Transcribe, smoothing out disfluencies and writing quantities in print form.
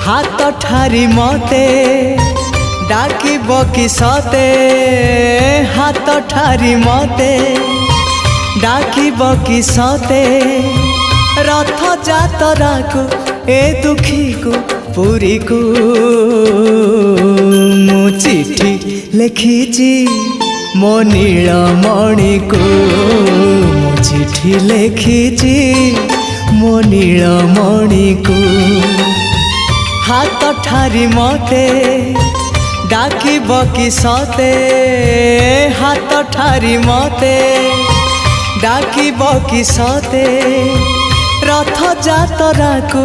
हाथ ठारी मते डाकिब कि सते हाथ ठारी मते डाकिब कि सते रथ जातरा को ए दुखी को पुरी को मु चिठी लिखिची मो नीलमणि को मु चिठी लिखिची मो नीलमणि को हाथ ठारी मते डाकिब कि सते हाथ ठारी मते डाकिब कि सते रथ जातरा को